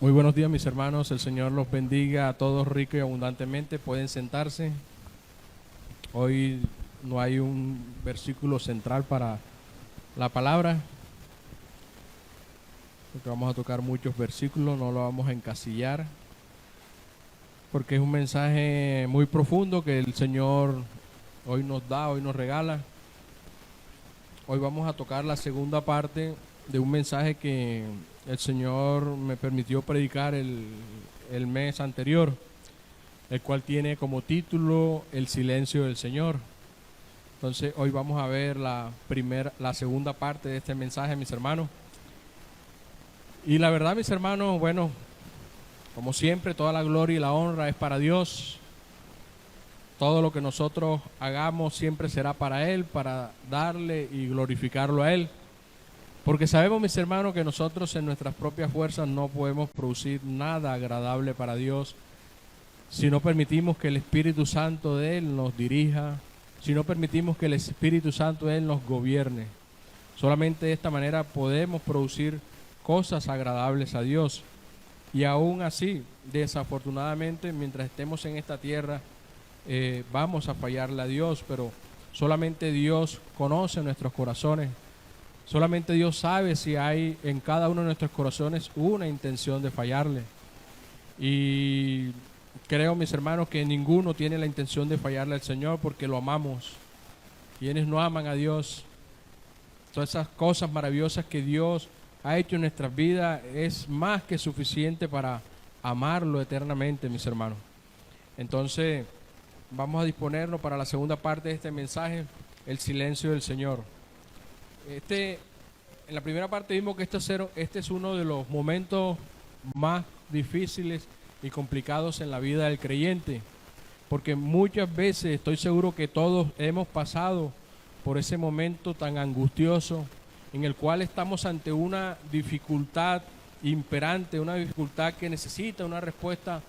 Muy buenos días, mis hermanos. El Señor los bendiga a todos rico y abundantemente. Pueden sentarse. Hoy no hay un versículo central para la palabra, porque vamos a tocar muchos versículos, no lo vamos a encasillar, porque es un mensaje muy profundo que el Señor hoy nos da, hoy nos regala. Hoy vamos a tocar la segunda parte de un mensaje que el Señor me permitió predicar el mes anterior, el cual tiene como título El silencio del Señor. Entonces hoy vamos a ver la segunda parte de este mensaje, mis hermanos. Y la verdad, mis hermanos, bueno, como siempre, toda la gloria y la honra es para Dios. Todo lo que nosotros hagamos siempre será para Él, para darle y glorificarlo a Él. Porque sabemos, mis hermanos, que nosotros en nuestras propias fuerzas no podemos producir nada agradable para Dios si no permitimos que el Espíritu Santo de Él nos dirija, si no permitimos que el Espíritu Santo de Él nos gobierne. Solamente de esta manera podemos producir cosas agradables a Dios. Y aún así, desafortunadamente, mientras estemos en esta tierra, vamos a fallarle a Dios, pero solamente Dios conoce nuestros corazones. Solamente Dios sabe si hay en cada uno de nuestros corazones una intención de fallarle. Y creo, mis hermanos, que ninguno tiene la intención de fallarle al Señor porque lo amamos. Quienes no aman a Dios, todas esas cosas maravillosas que Dios ha hecho en nuestras vidas es más que suficiente para amarlo eternamente, mis hermanos. Entonces, vamos a disponernos para la segunda parte de este mensaje, el silencio del Señor. En la primera parte vimos que este es uno de los momentos más difíciles y complicados en la vida del creyente, porque muchas veces estoy seguro que todos hemos pasado por ese momento tan angustioso en el cual estamos ante una dificultad imperante, una dificultad que necesita una respuesta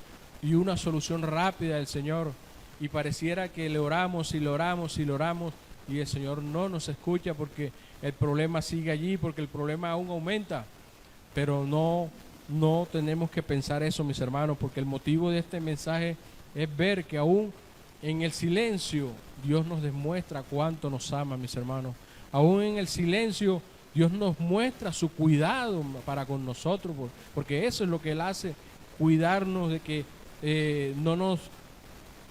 y una solución rápida del Señor, y pareciera que le oramos y le oramos y le oramos y el Señor no nos escucha porque el problema sigue allí, porque el problema aún aumenta. Pero no tenemos que pensar eso, mis hermanos, porque el motivo de este mensaje es ver que aún en el silencio Dios nos demuestra cuánto nos ama, mis hermanos. Aún en el silencio Dios nos muestra su cuidado para con nosotros, porque eso es lo que Él hace, cuidarnos de que no nos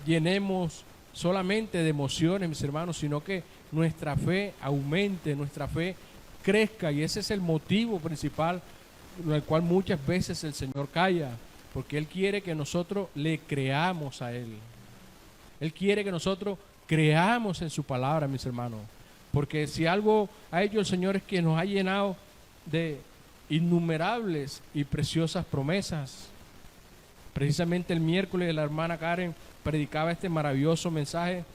llenemos solamente de emociones, mis hermanos, sino que nuestra fe aumente, nuestra fe crezca, y ese es el motivo principal por el cual muchas veces el Señor calla, porque Él quiere que nosotros le creamos a Él. Él quiere que nosotros creamos en su palabra, mis hermanos, porque si algo ha hecho el Señor es que nos ha llenado de innumerables y preciosas promesas. Precisamente el miércoles la hermana Karen predicaba este maravilloso mensaje.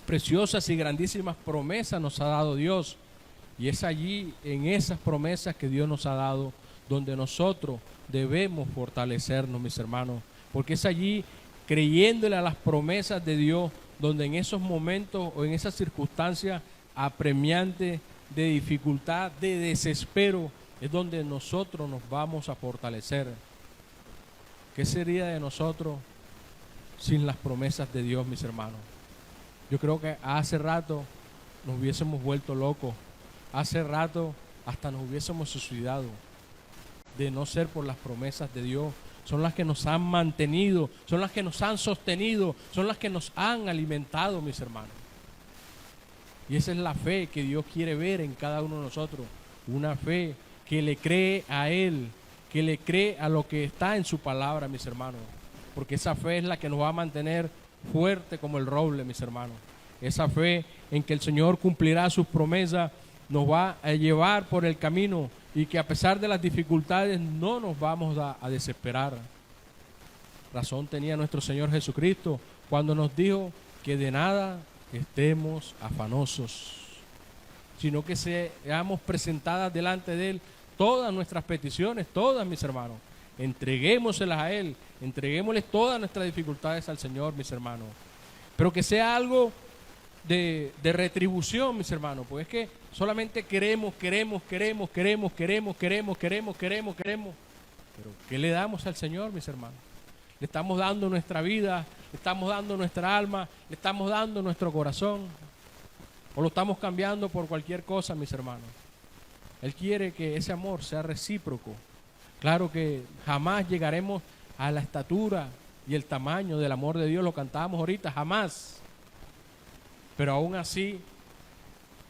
Preciosas y grandísimas promesas nos ha dado Dios, y es allí, en esas promesas que Dios nos ha dado, donde nosotros debemos fortalecernos, mis hermanos, porque es allí, creyéndole a las promesas de Dios, donde en esos momentos o en esas circunstancias apremiantes de dificultad, de desespero, es donde nosotros nos vamos a fortalecer. ¿Qué sería de nosotros sin las promesas de Dios, mis hermanos? Yo creo que hace rato nos hubiésemos vuelto locos. Hace rato hasta nos hubiésemos suicidado de no ser por las promesas de Dios. Son las que nos han mantenido, son las que nos han sostenido, son las que nos han alimentado, mis hermanos. Y esa es la fe que Dios quiere ver en cada uno de nosotros. Una fe que le cree a Él, que le cree a lo que está en su palabra, mis hermanos. Porque esa fe es la que nos va a mantener fuerte como el roble, mis hermanos. Esa fe en que el Señor cumplirá sus promesas nos va a llevar por el camino, y que a pesar de las dificultades no nos vamos a desesperar. Razón tenía nuestro Señor Jesucristo cuando nos dijo que de nada estemos afanosos, sino que seamos presentadas delante de Él todas nuestras peticiones, todas, mis hermanos. Entreguémoselas a Él, entreguémosles todas nuestras dificultades al Señor, mis hermanos. Pero que sea algo de retribución, mis hermanos, pues es que solamente queremos, pero ¿qué le damos al Señor, mis hermanos? Le estamos dando nuestra vida, le estamos dando nuestra alma, le estamos dando nuestro corazón, o lo estamos cambiando por cualquier cosa, mis hermanos. Él quiere que ese amor sea recíproco. Claro que jamás llegaremos a la estatura y el tamaño del amor de Dios, lo cantábamos ahorita, jamás. Pero aún así,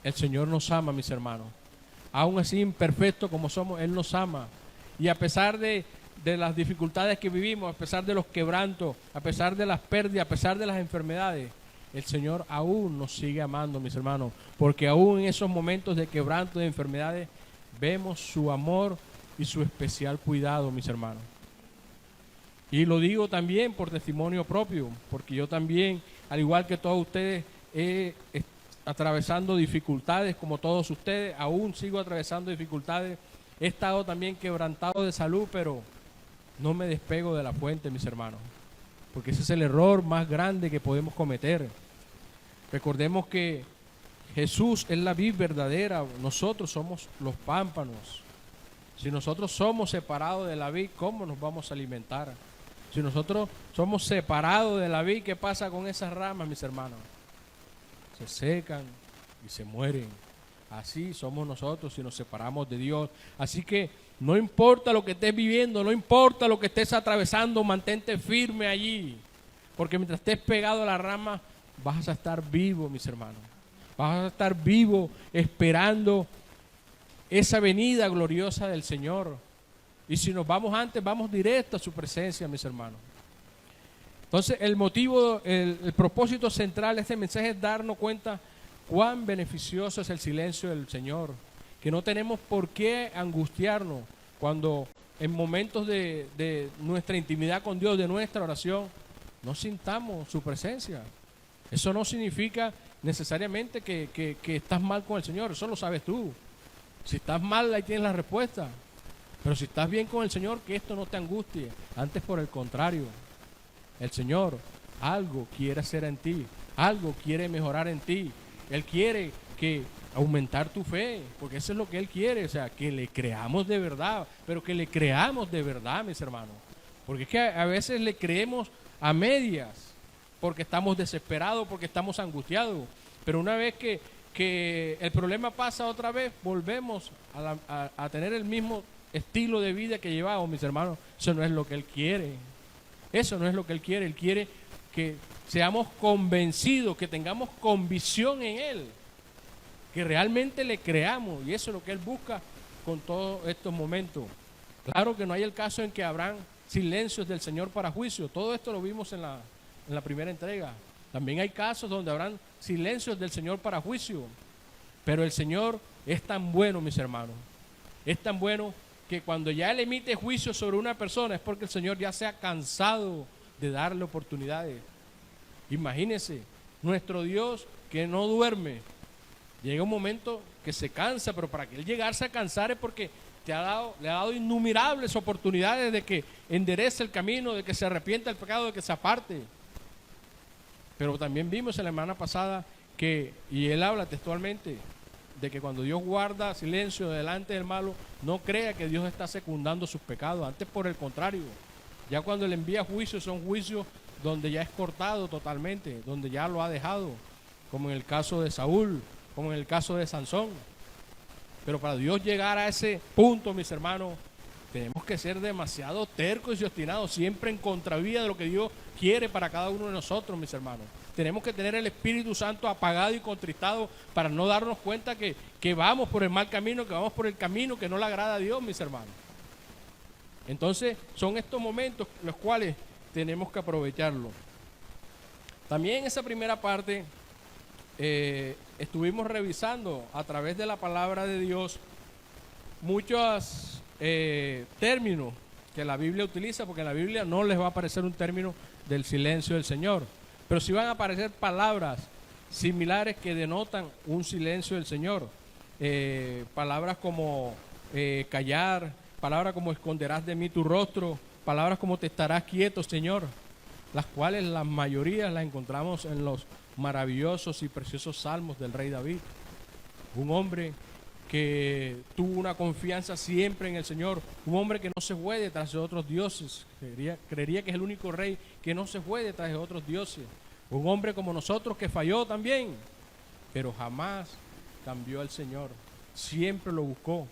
el Señor nos ama, mis hermanos. Aún así, imperfecto como somos, Él nos ama. Y a pesar de las dificultades que vivimos, a pesar de los quebrantos, a pesar de las pérdidas, a pesar de las enfermedades, el Señor aún nos sigue amando, mis hermanos. Porque aún en esos momentos de quebranto, de enfermedades, vemos su amor y su especial cuidado, mis hermanos. Y lo digo también por testimonio propio, porque yo también, al igual que todos ustedes, atravesando dificultades como todos ustedes, aún sigo atravesando dificultades. He estado también quebrantado de salud, pero no me despego de la fuente, mis hermanos, porque ese es el error más grande que podemos cometer. Recordemos que Jesús es la vid verdadera, nosotros somos los pámpanos. Si nosotros somos separados de la vid, ¿cómo nos vamos a alimentar? Si nosotros somos separados de la vid, ¿qué pasa con esas ramas, mis hermanos? Se secan y se mueren. Así somos nosotros si nos separamos de Dios. Así que no importa lo que estés viviendo, no importa lo que estés atravesando, mantente firme allí. Porque mientras estés pegado a la rama, vas a estar vivo, mis hermanos. Vas a estar vivo esperando esa venida gloriosa del Señor. Y si nos vamos antes, vamos directo a su presencia, mis hermanos. Entonces, el motivo, el propósito central de este mensaje es darnos cuenta cuán beneficioso es el silencio del Señor. Que no tenemos por qué angustiarnos cuando en momentos de nuestra intimidad con Dios, de nuestra oración, no sintamos su presencia. Eso no significa necesariamente que estás mal con el Señor, eso lo sabes tú. Si estás mal, ahí tienes la respuesta. Pero si estás bien con el Señor, que esto no te angustie. Antes, por el contrario, el Señor algo quiere hacer en ti, algo quiere mejorar en ti. Él quiere que aumentar tu fe, porque eso es lo que Él quiere, o sea, que le creamos de verdad, pero que le creamos de verdad, mis hermanos. Porque es que a veces le creemos a medias, porque estamos desesperados, porque estamos angustiados. Pero una vez que el problema pasa otra vez, volvemos a tener el mismo estilo de vida que llevamos, mis hermanos. Eso no es lo que Él quiere. Eso no es lo que Él quiere. Él quiere que seamos convencidos, que tengamos convicción en Él, que realmente le creamos. Y eso es lo que Él busca con todos estos momentos. Claro que no hay el caso en que habrán silencios del Señor para juicio. Todo esto lo vimos en la primera entrega. También hay casos donde habrán silencios del Señor para juicio. Pero el Señor es tan bueno, mis hermanos. Es tan bueno que cuando ya Él emite juicio sobre una persona es porque el Señor ya se ha cansado de darle oportunidades. Imagínense, nuestro Dios que no duerme, llega un momento que se cansa, pero para que Él llegase a cansar es porque le ha dado innumerables oportunidades de que enderece el camino, de que se arrepienta del pecado, de que se aparte. Pero también vimos en la semana pasada y Él habla textualmente, de que cuando Dios guarda silencio delante del malo, no crea que Dios está secundando sus pecados. Antes, por el contrario, ya cuando Él envía juicios, son juicios donde ya es cortado totalmente, donde ya lo ha dejado, como en el caso de Saúl, como en el caso de Sansón. Pero para Dios llegar a ese punto, mis hermanos, tenemos que ser demasiado tercos y obstinados, siempre en contravía de lo que Dios quiere para cada uno de nosotros, mis hermanos. Tenemos que tener el Espíritu Santo apagado y contristado para no darnos cuenta que vamos por el mal camino, que vamos por el camino que no le agrada a Dios, mis hermanos. Entonces, son estos momentos los cuales tenemos que aprovecharlo. También en esa primera parte estuvimos revisando a través de la palabra de Dios muchos términos que la Biblia utiliza, porque en la Biblia no les va a aparecer un término del silencio del Señor, pero sí van a aparecer palabras similares que denotan un silencio del Señor. Palabras como callar, palabras como esconderás de mí tu rostro, palabras como te estarás quieto, Señor, las cuales la mayoría las encontramos en los maravillosos y preciosos salmos del rey David. Un hombre que tuvo una confianza siempre en el Señor, un hombre que no se fue detrás de otros dioses. Creería que es el único rey que no se fue detrás de otros dioses. Un hombre como nosotros que falló también, pero jamás cambió al Señor, siempre lo buscó.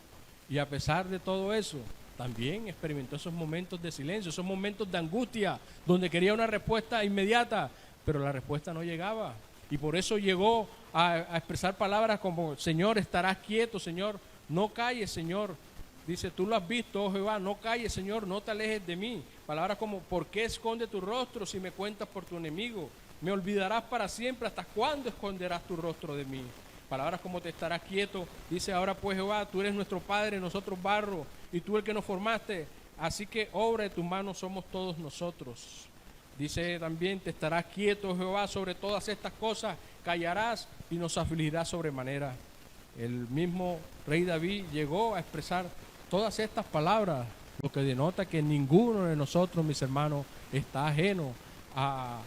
Y a pesar de todo eso, también experimentó esos momentos de silencio, esos momentos de angustia, donde quería una respuesta inmediata, pero la respuesta no llegaba. Y por eso llegó a expresar palabras como: Señor, estarás quieto, Señor, no calles, Señor. Dice: tú lo has visto, oh Jehová, no calles, Señor, no te alejes de mí. Palabras como: ¿por qué esconde tu rostro si me cuentas por tu enemigo? Me olvidarás para siempre, ¿hasta cuándo esconderás tu rostro de mí? Palabras como: te estarás quieto. Dice: ahora pues, Jehová, tú eres nuestro Padre, nosotros barro, y tú el que nos formaste, así que obra de tus manos somos todos nosotros. Dice también: te estarás quieto, Jehová, sobre todas estas cosas, callarás y nos afligirás sobremanera. El mismo rey David llegó a expresar todas estas palabras, lo que denota que ninguno de nosotros, mis hermanos, está ajeno a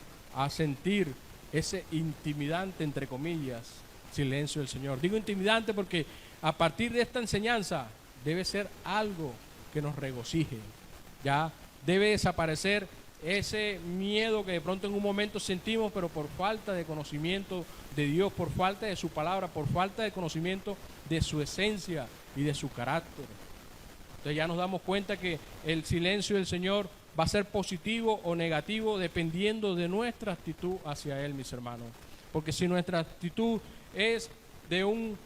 sentir ese intimidante, entre comillas, silencio del Señor. Digo intimidante porque a partir de esta enseñanza debe ser algo que nos regocije. Ya debe desaparecer ese miedo que de pronto en un momento sentimos, pero por falta de conocimiento de Dios, por falta de su palabra, por falta de conocimiento de su esencia y de su carácter. Entonces ya nos damos cuenta que el silencio del Señor va a ser positivo o negativo dependiendo de nuestra actitud hacia Él, mis hermanos. Porque si nuestra actitud es de un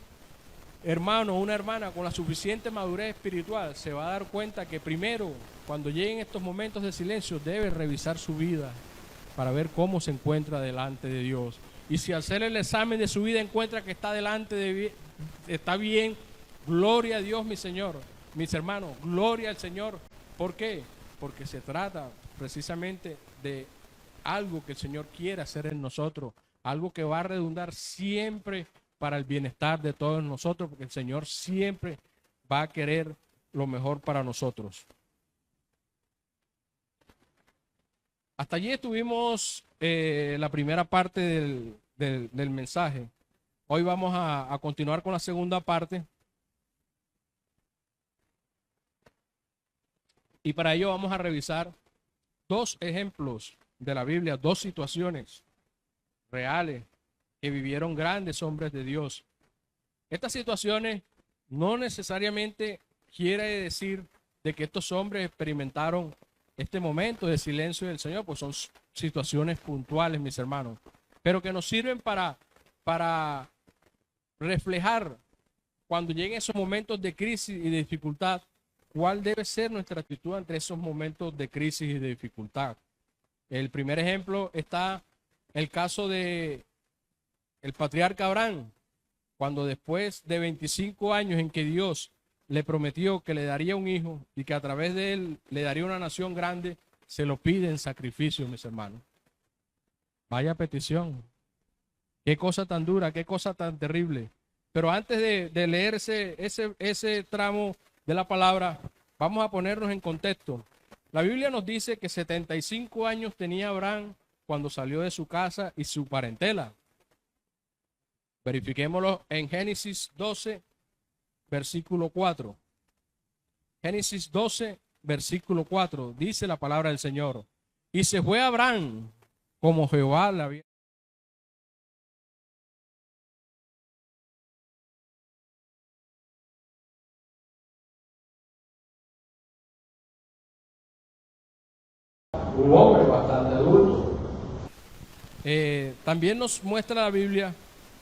hermano o una hermana con la suficiente madurez espiritual, se va a dar cuenta que primero, cuando lleguen estos momentos de silencio, debe revisar su vida para ver cómo se encuentra delante de Dios. Y si al hacer el examen de su vida encuentra que está bien, gloria a Dios, mi Señor, mis hermanos, gloria al Señor. ¿Por qué? Porque se trata precisamente de algo que el Señor quiere hacer en nosotros, algo que va a redundar siempre para el bienestar de todos nosotros, porque el Señor siempre va a querer lo mejor para nosotros. Hasta allí estuvimos la primera parte del mensaje. Hoy vamos a continuar con la segunda parte. Y para ello vamos a revisar dos ejemplos de la Biblia, dos situaciones reales que vivieron grandes hombres de Dios. Estas situaciones no necesariamente quiere decir de que estos hombres experimentaron este momento de silencio del Señor, pues son situaciones puntuales, mis hermanos, pero que nos sirven para reflejar cuando lleguen esos momentos de crisis y de dificultad, cuál debe ser nuestra actitud ante esos momentos de crisis y de dificultad. El primer ejemplo está el caso de el patriarca Abraham, cuando después de 25 años en que Dios le prometió que le daría un hijo y que a través de él le daría una nación grande, se lo pide en sacrificio, mis hermanos. Vaya petición. Qué cosa tan dura, qué cosa tan terrible. Pero antes de leer ese tramo de la palabra, vamos a ponernos en contexto. La Biblia nos dice que 75 años tenía Abraham cuando salió de su casa y su parentela. Verifiquémoslo en Génesis 12, versículo 4. Génesis 12, versículo 4, dice la palabra del Señor. Y se fue Abraham como Jehová le había. Un hombre bastante adulto. También nos muestra la Biblia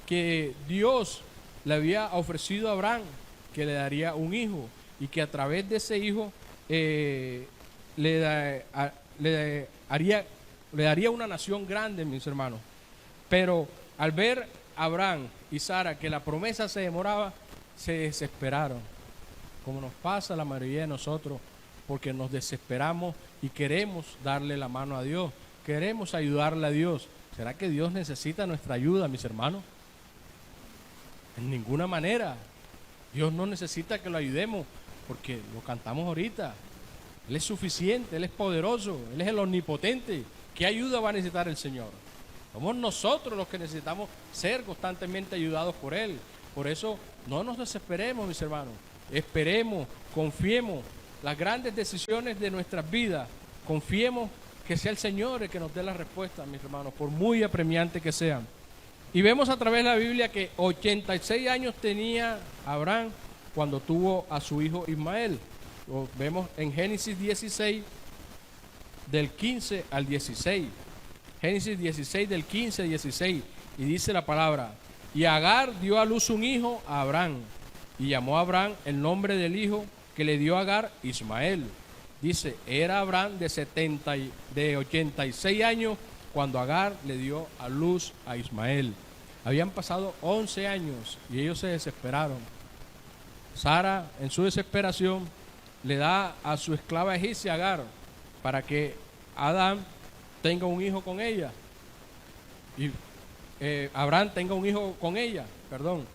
que Dios le había ofrecido a Abraham que le daría un hijo y que a través de ese hijo le daría una nación grande, mis hermanos. Pero al ver a Abraham y Sara que la promesa se demoraba, se desesperaron, como nos pasa a la mayoría de nosotros, porque nos desesperamos y queremos darle la mano a Dios, queremos ayudarle a Dios. ¿Será que Dios necesita nuestra ayuda, mis hermanos? En ninguna manera. Dios no necesita que lo ayudemos, porque lo cantamos ahorita. Él es suficiente, Él es poderoso, Él es el omnipotente. ¿Qué ayuda va a necesitar el Señor? Somos nosotros los que necesitamos ser constantemente ayudados por Él. Por eso no nos desesperemos, mis hermanos. Esperemos, confiemos las grandes decisiones de nuestras vidas. Confiemos que sea el Señor el que nos dé la respuesta, mis hermanos, por muy apremiante que sean. Y vemos a través de la Biblia que 86 años tenía Abraham cuando tuvo a su hijo Ismael. Lo vemos en Génesis 16, del 15 al 16. Génesis 16, del 15 al 16. Y dice la palabra: y Agar dio a luz un hijo a Abraham, y llamó a Abraham el nombre del hijo que le dio a Agar, Ismael. Dice, era Abraham de 86 años cuando Agar le dio a luz a Ismael. Habían pasado 11 años y ellos se desesperaron. Sara, en su desesperación, le da a su esclava egipcia Agar para que Adán tenga un hijo con ella. Y Abraham tenga un hijo con ella, perdón.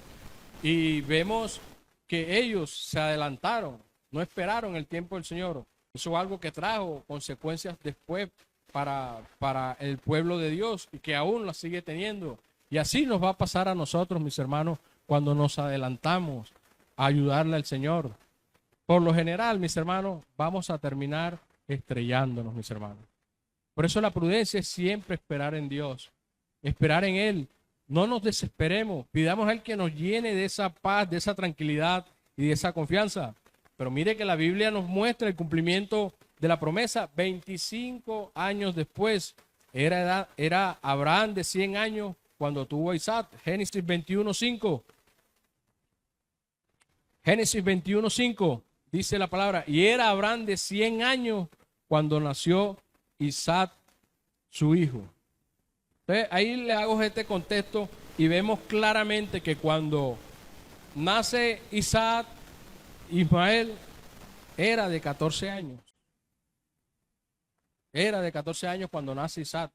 Y vemos que ellos se adelantaron, no esperaron el tiempo del Señor. Eso es algo que trajo consecuencias después para el pueblo de Dios y que aún las sigue teniendo. Y así nos va a pasar a nosotros, mis hermanos, cuando nos adelantamos a ayudarle al Señor. Por lo general, mis hermanos, vamos a terminar estrellándonos, mis hermanos. Por eso la prudencia es siempre esperar en Dios, esperar en Él. No nos desesperemos, pidamos a Él que nos llene de esa paz, de esa tranquilidad y de esa confianza. Pero mire que la Biblia nos muestra el cumplimiento de la promesa 25 años después. Era Abraham de 100 años cuando tuvo a Isaac. Génesis 21:5. Génesis 21:5 dice la palabra: y era Abraham de 100 años cuando nació Isaac, su hijo. Entonces, ahí le hago este contexto y vemos claramente que cuando nace Isaac, Ismael era de 14 años. Era de 14 años cuando nace Isaac.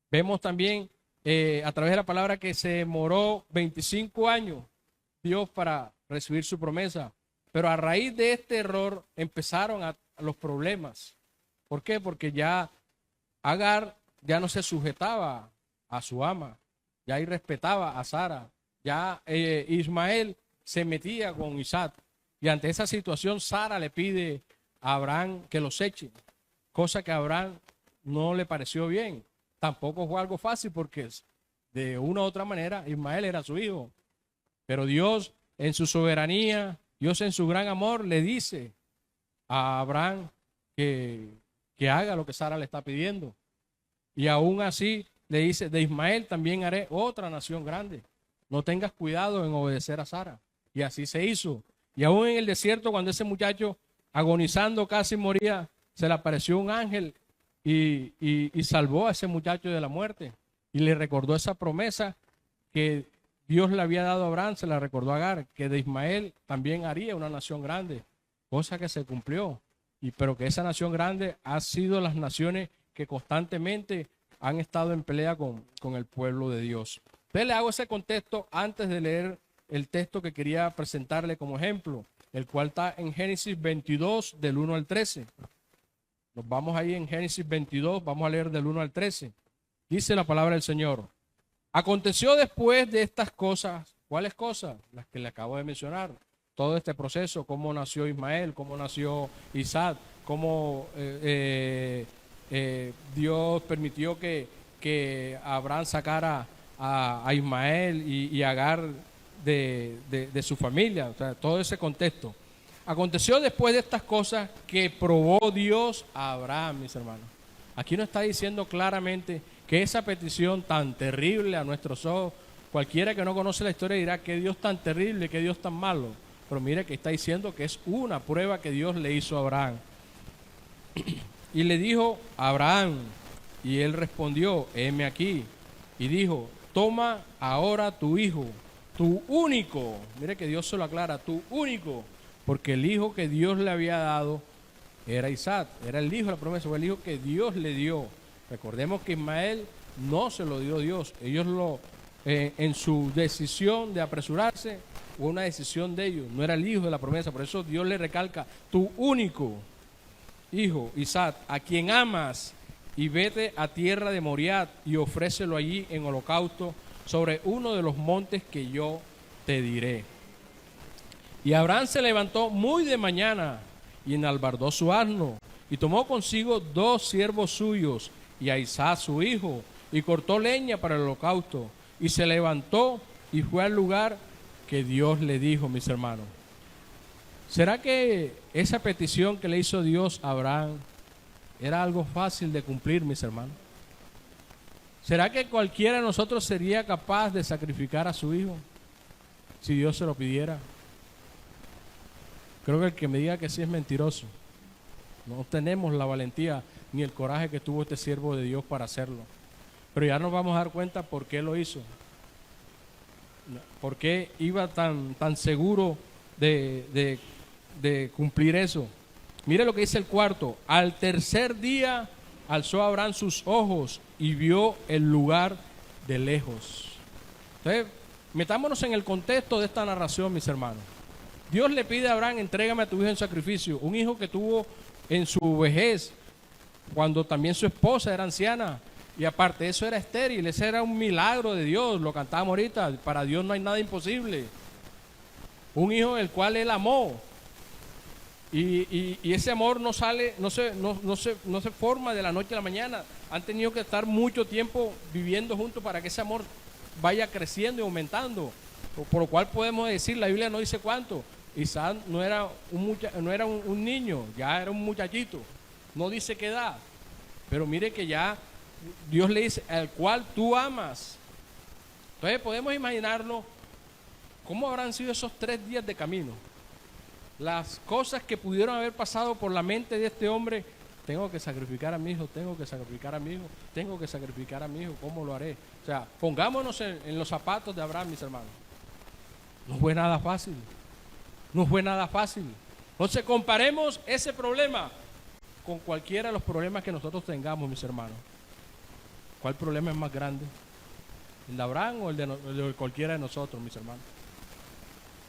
Vemos también a través de la palabra que se demoró 25 años Dios para recibir su promesa. Pero a raíz de este error empezaron los problemas. ¿Por qué? Porque ya Agar ya no se sujetaba a su ama, ya irrespetaba a Sara, ya Ismael se metía con Isaac. Y ante esa situación Sara le pide a Abraham que los eche, cosa que a Abraham no le pareció bien. Tampoco fue algo fácil porque de una u otra manera Ismael era su hijo. Pero Dios en su soberanía, Dios en su gran amor le dice a Abraham que haga lo que Sara le está pidiendo. Y aún así le dice, de Ismael también haré otra nación grande. No tengas cuidado en obedecer a Sara. Y así se hizo. Y aún en el desierto, cuando ese muchacho agonizando casi moría, se le apareció un ángel y salvó a ese muchacho de la muerte. Y le recordó esa promesa que Dios le había dado a Abraham, se la recordó a Agar, que de Ismael también haría una nación grande, cosa que se cumplió. Pero que esa nación grande ha sido las naciones que constantemente han estado en pelea con el pueblo de Dios. Entonces le hago ese contexto antes de leer el texto que quería presentarle como ejemplo, el cual está en Génesis 22, del 1 al 13. Nos vamos ahí en Génesis 22, vamos a leer del 1 al 13. Dice la palabra del Señor. Aconteció después de estas cosas, ¿cuáles cosas? Las que le acabo de mencionar. Todo este proceso, cómo nació Ismael, cómo nació Isaac, cómo Dios permitió que Abraham sacara a Ismael y a Agar de su familia, o sea, todo ese contexto. Aconteció después de estas cosas que probó Dios a Abraham, mis hermanos. Aquí nos está diciendo claramente que esa petición tan terrible a nuestros ojos, cualquiera que no conoce la historia dirá que Dios tan terrible, que Dios tan malo. Pero mire que está diciendo que es una prueba que Dios le hizo a Abraham. Y le dijo a Abraham, y él respondió, heme aquí. Y dijo, toma ahora tu hijo, tu único. Mire que Dios se lo aclara, tu único. Porque el hijo que Dios le había dado era Isaac, era el hijo de la promesa, fue el hijo que Dios le dio. Recordemos que Ismael no se lo dio Dios. Ellos en su decisión de apresurarse, fue una decisión de ellos, no era el hijo de la promesa. Por eso Dios le recalca, tu único hijo, Isaac, a quien amas. y vete a tierra de Moriah y ofrécelo allí en holocausto sobre uno de los montes que yo te diré. Y Abraham se levantó muy de mañana y enalbardó su asno y tomó consigo 2 siervos suyos y a Isaac su hijo y cortó leña para el holocausto y se levantó y fue al lugar que Dios le dijo, mis hermanos. ¿Será que esa petición que le hizo Dios a Abraham era algo fácil de cumplir, mis hermanos? ¿Será que cualquiera de nosotros sería capaz de sacrificar a su hijo si Dios se lo pidiera? Creo que el que me diga que sí es mentiroso. No tenemos la valentía ni el coraje que tuvo este siervo de Dios para hacerlo. Pero ya nos vamos a dar cuenta por qué lo hizo. ¿Por qué iba tan seguro de cumplir eso? Mire lo que dice el cuarto. Al tercer día alzó Abraham sus ojos y vio el lugar de lejos. Entonces, metámonos en el contexto de esta narración, mis hermanos. Dios le pide a Abraham, entrégame a tu hijo en sacrificio. Un hijo que tuvo en su vejez, cuando también su esposa era anciana. Y aparte de eso era estéril. Ese era un milagro de Dios. Lo cantábamos ahorita. Para Dios no hay nada imposible. Un hijo el cual él amó. Y ese amor no se forma de la noche a la mañana. Han tenido que estar mucho tiempo viviendo juntos para que ese amor vaya creciendo y aumentando. Por lo cual podemos decir, la Biblia no dice cuánto. Isaac no era un niño, ya era un muchachito. No dice qué edad. Pero mire que ya Dios le dice, al cual tú amas. Entonces podemos imaginarnos cómo habrán sido esos 3 días de camino. Las cosas que pudieron haber pasado por la mente de este hombre. Tengo que sacrificar a mi hijo, tengo que sacrificar a mi hijo, tengo que sacrificar a mi hijo, ¿cómo lo haré? O sea, pongámonos en los zapatos de Abraham, mis hermanos. No fue nada fácil. No fue nada fácil. Entonces comparemos ese problema con cualquiera de los problemas que nosotros tengamos, mis hermanos. ¿Cuál problema es más grande? ¿El de Abraham o el de cualquiera de nosotros, mis hermanos?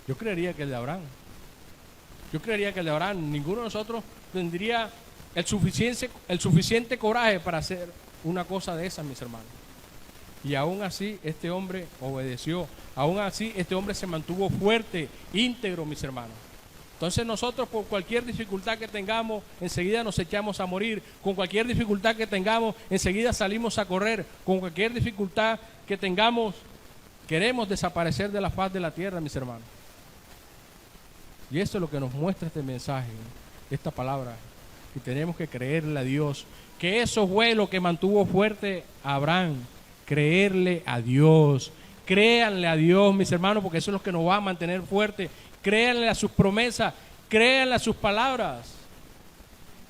Yo creería que el de Abraham. Yo creería que el de Abraham, ninguno de nosotros tendría el suficiente coraje para hacer una cosa de esas, mis hermanos. Y aún así este hombre obedeció. Aún así este hombre se mantuvo fuerte, íntegro, mis hermanos. Entonces nosotros, por cualquier dificultad que tengamos, enseguida nos echamos a morir. Con cualquier dificultad que tengamos, enseguida salimos a correr. Con cualquier dificultad que tengamos, queremos desaparecer de la faz de la tierra, mis hermanos. Y eso es lo que nos muestra este mensaje, esta palabra, que tenemos que creerle a Dios. Que eso fue lo que mantuvo fuerte a Abraham, creerle a Dios. Créanle a Dios, mis hermanos, porque eso es lo que nos va a mantener fuerte. Créanle a sus promesas, créanle a sus palabras.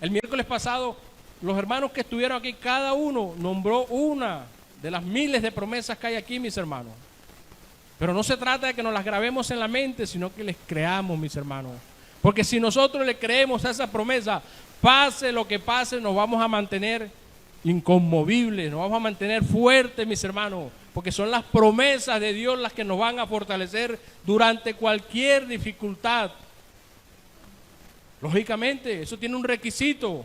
El miércoles pasado, los hermanos que estuvieron aquí, cada uno nombró una de las miles de promesas que hay aquí, mis hermanos. Pero no se trata de que nos las grabemos en la mente, sino que les creamos, mis hermanos. Porque si nosotros le creemos a esa promesa, pase lo que pase, nos vamos a mantener inconmovibles, nos vamos a mantener fuertes, mis hermanos. Porque son las promesas de Dios las que nos van a fortalecer durante cualquier dificultad. Lógicamente, eso tiene un requisito.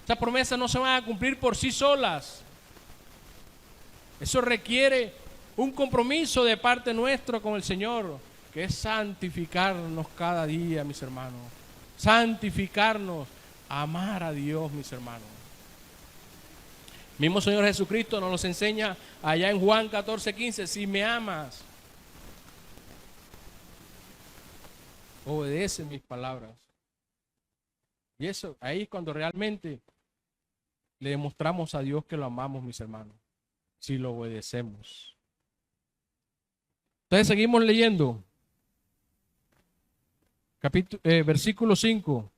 Esas promesas no se van a cumplir por sí solas. Eso requiere un compromiso de parte nuestra con el Señor, que es santificarnos cada día, mis hermanos. Santificarnos, amar a Dios, mis hermanos. Mismo Señor Jesucristo nos enseña allá en Juan 14:15, si me amas, obedece mis palabras. Y eso, ahí es cuando realmente le demostramos a Dios que lo amamos, mis hermanos, si lo obedecemos. Entonces seguimos leyendo. Versículo 5.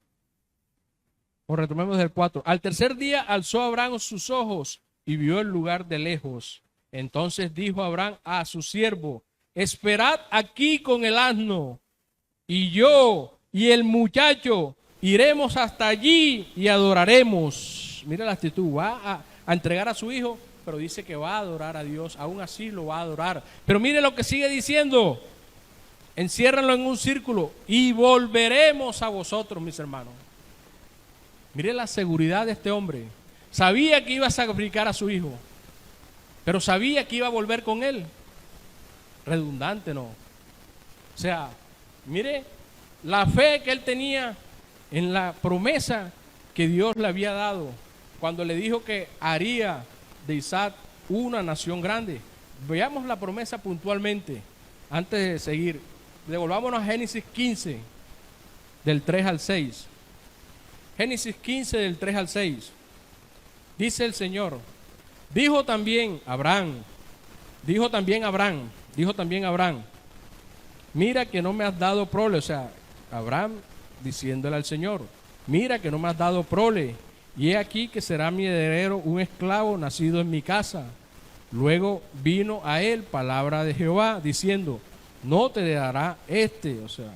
O retomemos del 4. Al tercer día alzó Abraham sus ojos y vio el lugar de lejos. Entonces dijo Abraham a su siervo, esperad aquí con el asno, y yo y el muchacho iremos hasta allí y adoraremos. Mira la actitud, va a entregar a su hijo, pero dice que va a adorar a Dios, aún así lo va a adorar. Pero mire lo que sigue diciendo, enciérranlo en un círculo y volveremos a vosotros, mis hermanos. Mire la seguridad de este hombre. Sabía que iba a sacrificar a su hijo, pero sabía que iba a volver con él. Redundante, ¿no? O sea, mire la fe que él tenía en la promesa que Dios le había dado cuando le dijo que haría de Isaac una nación grande. Veamos la promesa puntualmente antes de seguir. Devolvámonos a Génesis 15, del 3 al 6. Génesis 15, del 3 al 6. Dice el Señor, dijo también Abraham, mira que no me has dado prole. O sea, Abraham diciéndole al Señor, mira que no me has dado prole, y he aquí que será mi heredero un esclavo nacido en mi casa. Luego vino a él palabra de Jehová diciendo, no te heredará este. O sea,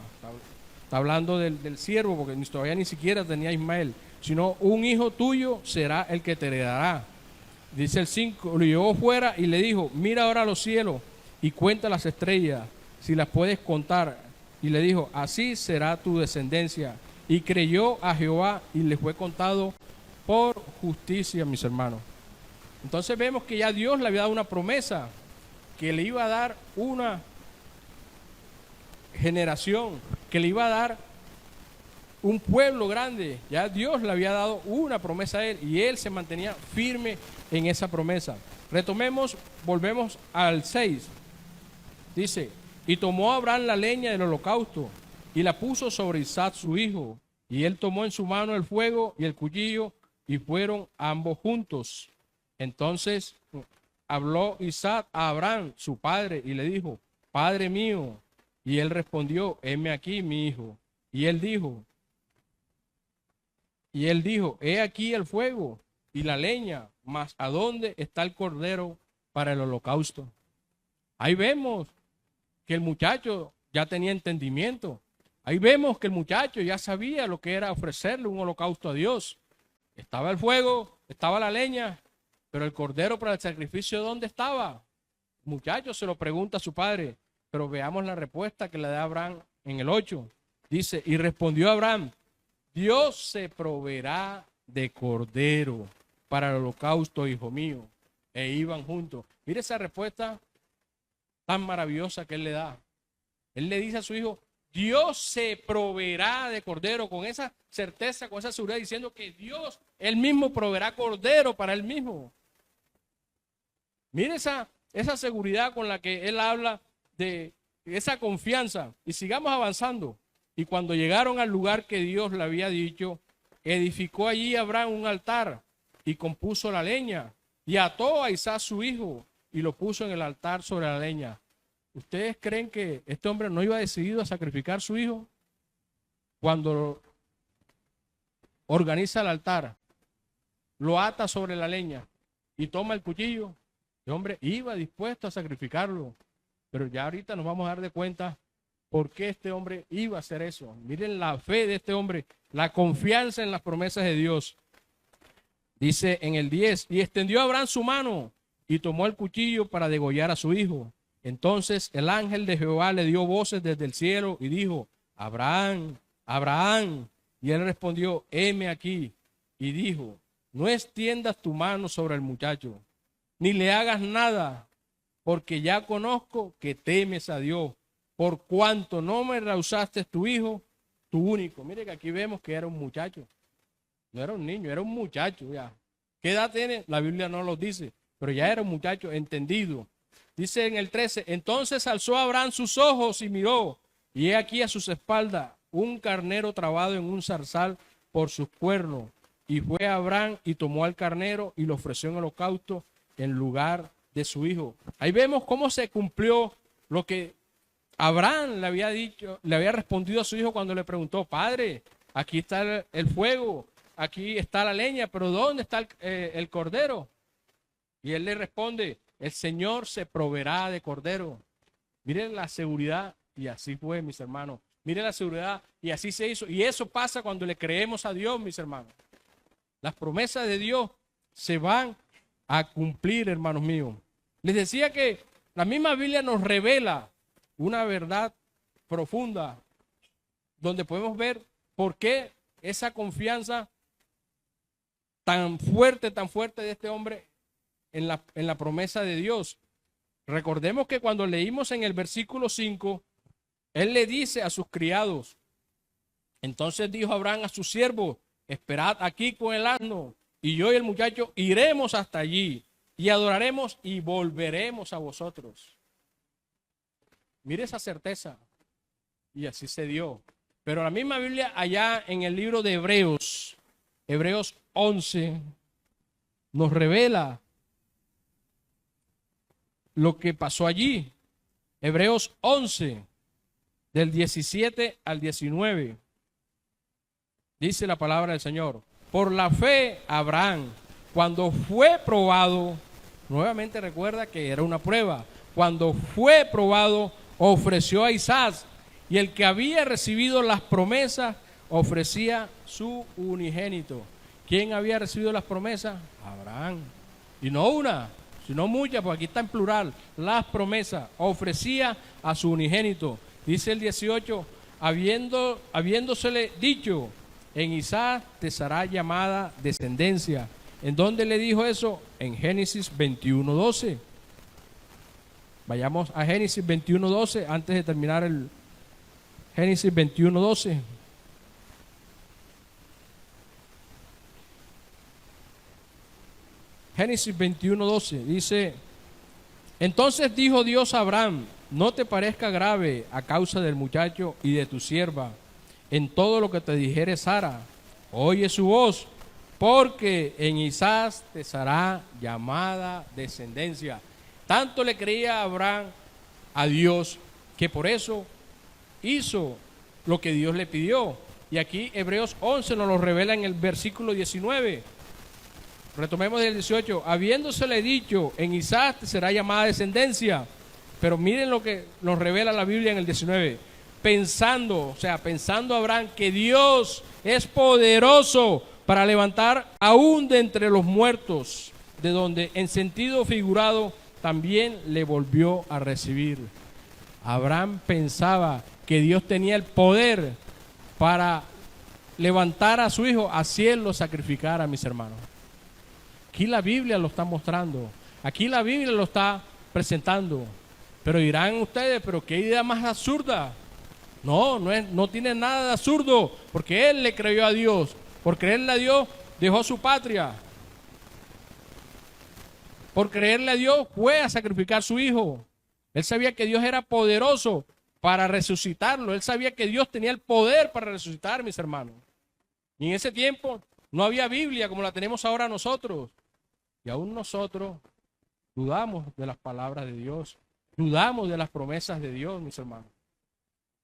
está hablando del siervo, porque todavía ni siquiera tenía Ismael, sino un hijo tuyo será el que te heredará. Dice el 5, lo llevó fuera y le dijo, mira ahora los cielos y cuenta las estrellas, si las puedes contar. Y le dijo, así será tu descendencia. Y creyó a Jehová y le fue contado por justicia, mis hermanos. Entonces vemos que ya Dios le había dado una promesa, que le iba a dar una generación, que le iba a dar un pueblo grande. Ya Dios le había dado una promesa a él y él se mantenía firme en esa promesa. Retomemos, volvemos al 6. Dice, y tomó Abraham la leña del holocausto y la puso sobre Isaac su hijo, y él tomó en su mano el fuego y el cuchillo, y fueron ambos juntos. Entonces habló Isaac a Abraham, su padre, y le dijo, Padre mío. Y él respondió, heme aquí, mi hijo. Y él dijo, he aquí el fuego y la leña, mas ¿a dónde está el cordero para el holocausto? Ahí vemos que el muchacho ya tenía entendimiento. Ahí vemos que el muchacho ya sabía lo que era ofrecerle un holocausto a Dios. Estaba el fuego, estaba la leña, pero el cordero para el sacrificio, ¿dónde estaba? El muchacho se lo pregunta a su padre, pero veamos la respuesta que le da Abraham en el 8. Dice, y respondió Abraham, Dios se proveerá de cordero para el holocausto, hijo mío. E iban juntos. Mire esa respuesta tan maravillosa que él le da. Él le dice a su hijo, Dios se proveerá de cordero, con esa certeza, con esa seguridad, diciendo que Dios, él mismo proveerá cordero para él mismo. Mire esa seguridad con la que él habla, de esa confianza. Y sigamos avanzando. Y cuando llegaron al lugar que Dios le había dicho, edificó allí Abraham un altar y compuso la leña y ató a Isaac su hijo y lo puso en el altar sobre la leña. ¿Ustedes creen que este hombre no iba decidido a sacrificar a su hijo? Cuando organiza el altar, lo ata sobre la leña y toma el cuchillo, el hombre iba dispuesto a sacrificarlo. Pero ya ahorita nos vamos a dar de cuenta por qué este hombre iba a hacer eso. Miren la fe de este hombre, la confianza en las promesas de Dios. Dice en el 10, y extendió Abraham su mano y tomó el cuchillo para degollar a su hijo. Entonces el ángel de Jehová le dio voces desde el cielo y dijo, Abraham, Abraham. Y él respondió, heme aquí. Y dijo, no extiendas tu mano sobre el muchacho, ni le hagas nada, porque ya conozco que temes a Dios, por cuanto no me rehusaste tu hijo, tu único. Mire que aquí vemos que era un muchacho. No era un niño, era un muchacho ya. ¿Qué edad tiene? La Biblia no lo dice, pero ya era un muchacho entendido. Dice en el 13, entonces alzó Abraham sus ojos y miró, y he aquí a sus espaldas un carnero trabado en un zarzal por sus cuernos. Y fue Abraham y tomó al carnero y lo ofreció en holocausto en lugar de su hijo. Ahí vemos cómo se cumplió lo que Abraham le había dicho, le había respondido a su hijo cuando le preguntó, Padre, aquí está el fuego, aquí está la leña, pero ¿dónde está el cordero? Y él le responde, el Señor se proveerá de cordero. Miren la seguridad, y así fue, mis hermanos. Miren la seguridad, y así se hizo. Y eso pasa cuando le creemos a Dios, mis hermanos. Las promesas de Dios se van a cumplir, hermanos míos. Les decía que la misma Biblia nos revela una verdad profunda, donde podemos ver por qué esa confianza tan fuerte de este hombre en la promesa de Dios. Recordemos que cuando leímos en el versículo 5, él le dice a sus criados, entonces dijo Abraham a su siervo, esperad aquí con el asno, y yo y el muchacho iremos hasta allí, y adoraremos y volveremos a vosotros. Mire esa certeza. Y así se dio. Pero la misma Biblia allá en el libro de Hebreos, Hebreos 11, nos revela lo que pasó allí. Hebreos 11, del 17 al 19. Dice la palabra del Señor. Por la fe, Abraham, cuando fue probado, nuevamente recuerda que era una prueba, cuando fue probado, ofreció a Isaac, y el que había recibido las promesas ofrecía su unigénito. ¿Quién había recibido las promesas? Abraham. Y no una, sino muchas, porque aquí está en plural. Las promesas ofrecía a su unigénito. Dice el 18, habiéndosele dicho, en Isaac te será llamada descendencia. ¿En dónde le dijo eso? En Génesis 21:12. Vayamos a Génesis 21:12 antes de terminar el Génesis 21:12. Génesis 21:12 dice, entonces dijo Dios a Abraham, no te parezca grave a causa del muchacho y de tu sierva, en todo lo que te dijere Sara, oye su voz, porque en Isaac te será llamada descendencia. Tanto le creía Abraham a Dios que por eso hizo lo que Dios le pidió. Y aquí Hebreos 11 nos lo revela en el versículo 19. Retomemos del 18. Habiéndosele dicho, en Isaac te será llamada descendencia. Pero miren lo que nos revela la Biblia en el 19. Pensando Abraham que Dios es poderoso para levantar aún de entre los muertos, de donde en sentido figurado también le volvió a recibir. Abraham pensaba que Dios tenía el poder para levantar a su hijo, así él lo sacrificara, mis hermanos. Aquí la Biblia lo está mostrando, aquí la Biblia lo está presentando. Pero dirán ustedes, pero qué idea más absurda. No tiene nada de absurdo, porque él le creyó a Dios. Por creerle a Dios dejó su patria. Por creerle a Dios fue a sacrificar a su hijo. Él sabía que Dios era poderoso para resucitarlo. Él sabía que Dios tenía el poder para resucitar, mis hermanos. Y en ese tiempo no había Biblia como la tenemos ahora nosotros. Y aún nosotros dudamos de las palabras de Dios. Dudamos de las promesas de Dios, mis hermanos.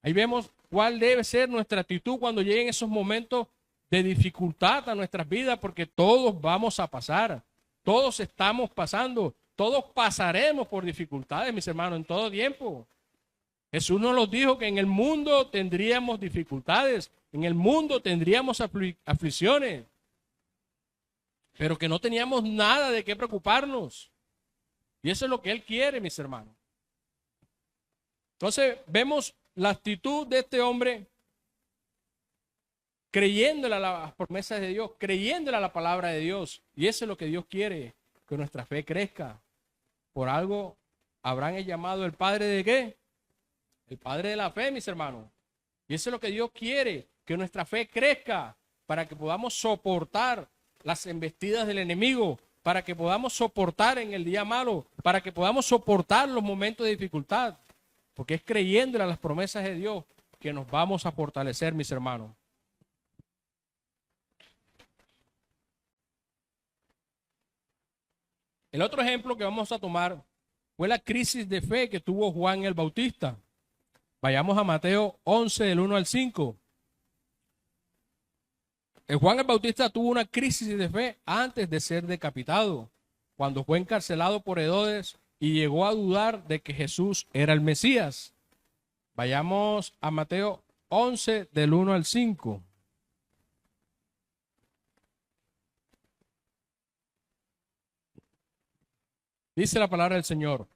Ahí vemos cuál debe ser nuestra actitud cuando lleguen esos momentos de dificultad a nuestras vidas, porque todos vamos a pasar. Todos estamos pasando. Todos pasaremos por dificultades, mis hermanos, en todo tiempo. Jesús nos lo dijo que en el mundo tendríamos dificultades, en el mundo tendríamos aflicciones, pero que no teníamos nada de qué preocuparnos. Y eso es lo que Él quiere, mis hermanos. Entonces vemos la actitud de este hombre creyéndole a las promesas de Dios, creyéndole a la palabra de Dios. Y eso es lo que Dios quiere, que nuestra fe crezca. Por algo, Abraham es llamado el padre de ¿qué? El padre de la fe, mis hermanos. Y eso es lo que Dios quiere, que nuestra fe crezca para que podamos soportar las embestidas del enemigo, para que podamos soportar en el día malo, para que podamos soportar los momentos de dificultad. Porque es creyéndole a las promesas de Dios que nos vamos a fortalecer, mis hermanos. El otro ejemplo que vamos a tomar fue la crisis de fe que tuvo Juan el Bautista. Vayamos a Mateo 11, del 1 al 5. Juan el Bautista tuvo una crisis de fe antes de ser decapitado, cuando fue encarcelado por Herodes y llegó a dudar de que Jesús era el Mesías. Vayamos a Mateo 11, del 1 al 5. Dice la palabra del Señor.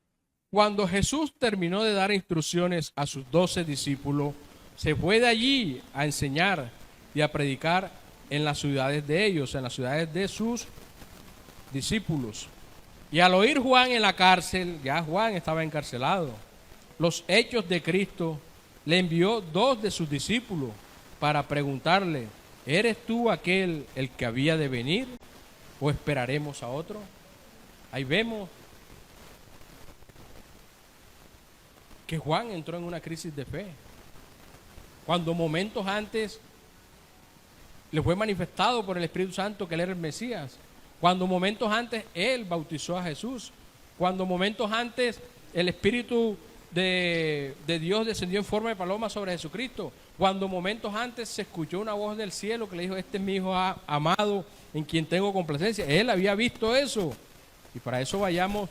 Cuando Jesús terminó de dar instrucciones a sus 12 discípulos, se fue de allí a enseñar y a predicar en las ciudades de ellos, en las ciudades de sus discípulos. Y al oír Juan en la cárcel, ya Juan estaba encarcelado, los hechos de Cristo, le envió 2 de sus discípulos para preguntarle: ¿eres tú aquel el que había de venir o esperaremos a otro? Ahí vemos que Juan entró en una crisis de fe, cuando momentos antes le fue manifestado por el Espíritu Santo que él era el Mesías, cuando momentos antes él bautizó a Jesús, cuando momentos antes el Espíritu de Dios descendió en forma de paloma sobre Jesucristo, cuando momentos antes se escuchó una voz del cielo que le dijo: este es mi Hijo amado en quien tengo complacencia. Él había visto eso. Y para eso vayamos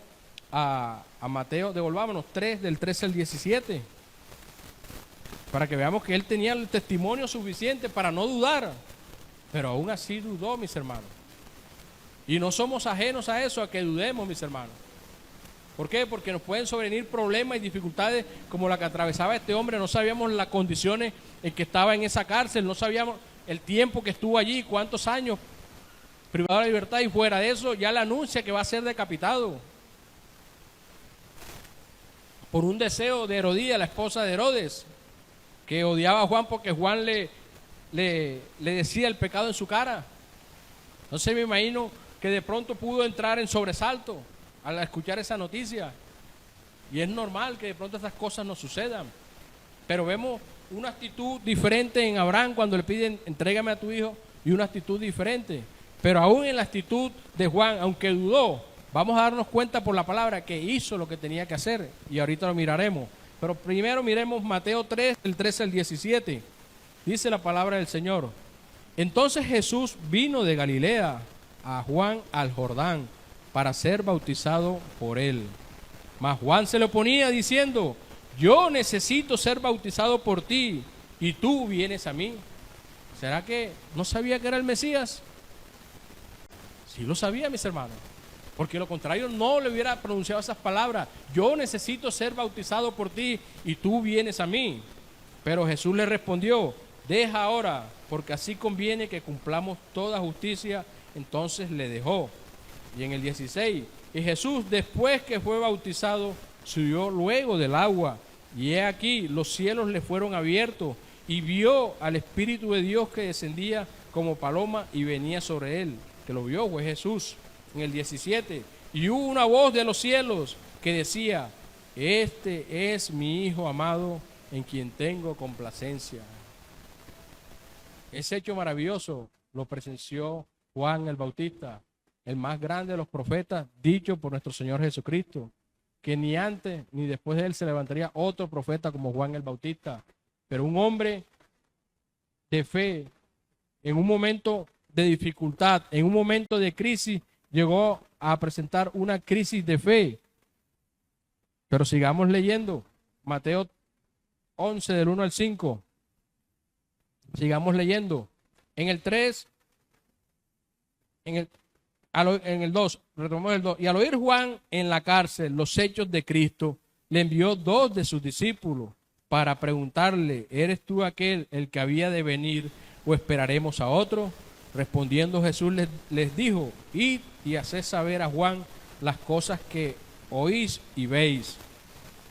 a Mateo, devolvámonos 3, del 13 al 17, para que veamos que él tenía el testimonio suficiente para no dudar, pero aún así dudó, mis hermanos. Y no somos ajenos a eso, a que dudemos, mis hermanos. ¿Por qué? Porque nos pueden sobrevenir problemas y dificultades como la que atravesaba este hombre. No sabíamos las condiciones en que estaba en esa cárcel, no sabíamos el tiempo que estuvo allí, cuántos años privado de la libertad, y fuera de eso ya le anuncia que va a ser decapitado por un deseo de Herodía, la esposa de Herodes, que odiaba a Juan porque Juan le decía el pecado en su cara. Entonces me imagino que de pronto pudo entrar en sobresalto al escuchar esa noticia, y es normal que de pronto estas cosas nos sucedan, pero vemos una actitud diferente en Abraham cuando le piden: entrégame a tu hijo, y una actitud diferente. Pero aún en la actitud de Juan, aunque dudó, vamos a darnos cuenta por la palabra que hizo lo que tenía que hacer, y ahorita lo miraremos. Pero primero miremos Mateo 3, del 13 al 17. Dice la palabra del Señor: entonces Jesús vino de Galilea a Juan al Jordán para ser bautizado por él. Mas Juan se le oponía diciendo: yo necesito ser bautizado por ti, y tú vienes a mí. ¿Será que no sabía que era el Mesías? Sí lo sabía, mis hermanos, porque lo contrario no le hubiera pronunciado esas palabras: yo necesito ser bautizado por ti y tú vienes a mí. Pero Jesús le respondió: deja ahora, porque así conviene que cumplamos toda justicia. Entonces le dejó. Y en el 16, y Jesús, después que fue bautizado, subió luego del agua, y he aquí los cielos le fueron abiertos, y vio al Espíritu de Dios que descendía como paloma y venía sobre él. Que lo vio fue Jesús. En el 17, y hubo una voz de los cielos que decía: este es mi Hijo amado, en quien tengo complacencia. Ese hecho maravilloso lo presenció Juan el Bautista, el más grande de los profetas, dicho por nuestro Señor Jesucristo, que ni antes ni después de él se levantaría otro profeta como Juan el Bautista, pero un hombre de fe, en un momento de dificultad, en un momento de crisis, llegó a presentar una crisis de fe. Pero sigamos leyendo Mateo 11, del 1 al 5. Sigamos leyendo. En el 3, en el 2, retomamos el 2. Y al oír Juan en la cárcel los hechos de Cristo, le envió 2 de sus discípulos para preguntarle: ¿eres tú aquel el que había de venir o esperaremos a otro? Respondiendo Jesús les dijo: id y haced saber a Juan las cosas que oís y veis.